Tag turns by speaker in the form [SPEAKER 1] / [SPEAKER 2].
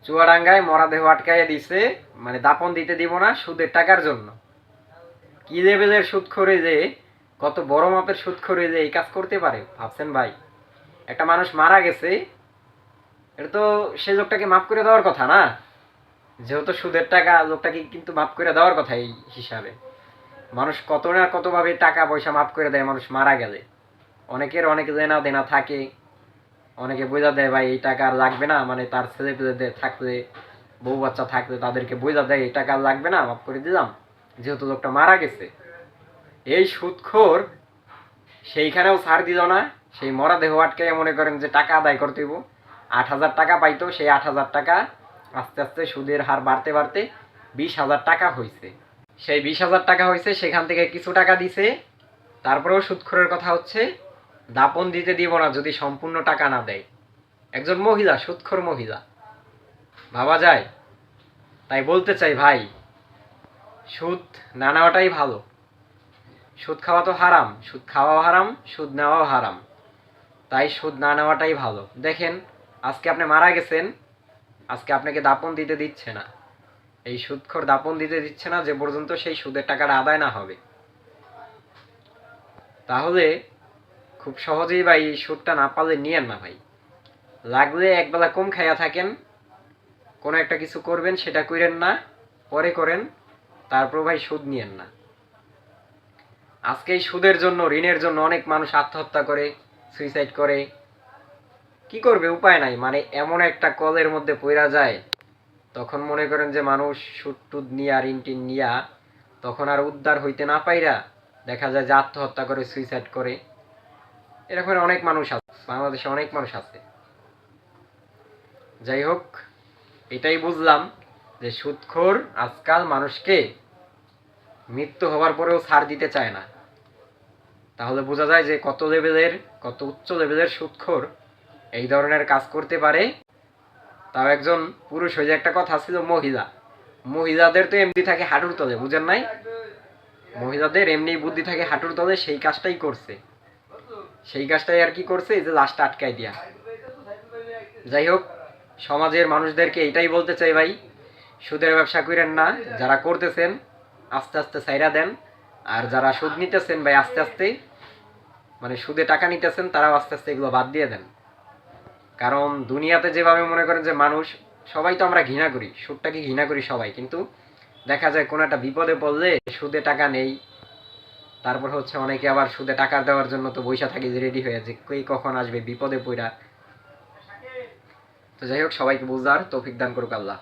[SPEAKER 1] চুয়াডাঙ্গায় মরাদেহ আটকাইয়া দিছে, মানে দাপন দিতে দিব না সুদের টাকার জন্য। কি লেভেলের সুদখোরে যে, কত বড় মাপের সুদখোরে যে এই কাজ করতে পারে ভাবছেন ভাই? একটা মানুষ মারা গেছে, এটা তো সে লোকটাকে মাফ করে দেওয়ার কথা না? যেহেতু সুদের টাকা, লোকটাকে কিন্তু মাফ করে দেওয়ার কথা এই হিসাবে। মানুষ কত না কত ভাবে টাকা পয়সা মাফ করে দেয় মানুষ মারা গেলে। অনেকের অনেক দেনা দেনা থাকে, অনেকে বোঝা দেয় ভাই এই টাকা আর লাগবে না, মানে তার ছেলে পেলেদের থাকলে, বউ বাচ্চা থাকলে তাদেরকে বোঝা দেয় এই টাকা আর লাগবে না, মাফ করে দিলাম, যেহেতু লোকটা মারা গেছে। এই সুদখোর সেইখানেও ছাড় দিল না, সেই মরা দেহ আটকে মনে করেন যে টাকা আদায় করতে হইব। 8,000 টাকা পাইতো, সেই 8,000 টাকা আস্তে আস্তে সুদের হার বাড়তে বাড়তে 20,000 টাকা হয়েছে। সেই 20,000 টাকা হয়েছে, সেখান থেকে কিছু টাকা দিছে। তারপরেও সুদখোরের কথা হচ্ছে দাপন দিতে দিব না যদি সম্পূর্ণ টাকা না দেয়। একজন মহিলা, সুদখোর মহিলা, ভাবা যায়? তাই বলতে চাই ভাই, সুদ না নেওয়াটাই ভালো। সুদ খাওয়া তো হারাম, সুদ খাওয়াও হারাম, সুদ নেওয়াও হারাম। তাই সুদ না নেওয়াটাই ভালো। দেখেন, আজকে আপনি মারা গেছেন, আজকে আপনাকে দাপন দিতে দিচ্ছে না। এই সুদখোর দাপন দিতে দিচ্ছে না যে পর্যন্ত সেই সুদের টাকাটা আদায় না হবে। তাহলে খুব সহজেই ভাই এই সুদটা না পারলে নিয়েন না ভাই। লাগলে একবেলা কম খাইয়া থাকেন, কোনো একটা কিছু করবেন সেটা করেন না, পরে করেন, তারপর ভাই সুদ নিয়েন না। আজকে এই সুদের জন্য, ঋণের জন্য অনেক মানুষ আত্মহত্যা করে, সুইসাইড করে। কি করবে, উপায় নাই, মানে এমন একটা কলের মধ্যে পড়া যায়, তখন মনে করেন যে মানুষ সুদ টুদ নিয়া, ঋণ টিন নিয়া, তখন আর উদ্ধার হইতে না পাইরা দেখা যায় যে আত্মহত্যা করে, সুইসাইড করে। এরকম অনেক মানুষ আছে, বাংলাদেশে অনেক মানুষ আছে। যাই হোক, এটাই বুঝলাম যে সুদখোর আজকাল মানুষকে মৃত্যু হওয়ার পরেও ছাড় দিতে চায় না। তাহলে বোঝা যায় যে কত লেভেলের, কত উচ্চ লেভেলের সুদখোর এই ধরনের কাজ করতে পারে। তাও একজন পুরুষ হয়ে, যে একটা কথা ছিল মহিলা, মহিলাদের তো এমনি থাকে হাঁটুর তলে, বুঝেন নাই? মহিলাদের এমনি বুদ্ধি থাকে হাঁটুর তলে, সেই কাজটাই করছে, সেই কাজটাই আর কি করছে, এই যে লাশটা আটকাই দিয়া। যাই হোক, সমাজের মানুষদেরকে এটাই বলতে চাই ভাই, সুদের ব্যবসা করেন না। যারা করতেছেন আস্তে আস্তে ছাইরা দেন, আর যারা সুদ নিতেছেন ভাই আস্তে আস্তে, মানে সুদে টাকা নিতেছেন, তারাও আস্তে আস্তে এগুলো বাদ দিয়ে দেন। কারণ দুনিয়াতে যেভাবে মনে করেন যে মানুষ, সবাই তো আমরা ঘৃণা করি, সুদটাকে ঘৃণা করি সবাই, কিন্তু দেখা যায় কোনো একটা বিপদে পড়লে সুদে টাকা নেই। তারপর হচ্ছে অনেকে আবার সুদে টাকা দেওয়ার জন্য তো বৈশা থাকি যে রেডি হয়ে, যে কে কখন আসবে বিপদে পড়া। তো যাই হোক, সবাইকে বুঝার তৌফিক দান করুক আল্লাহ।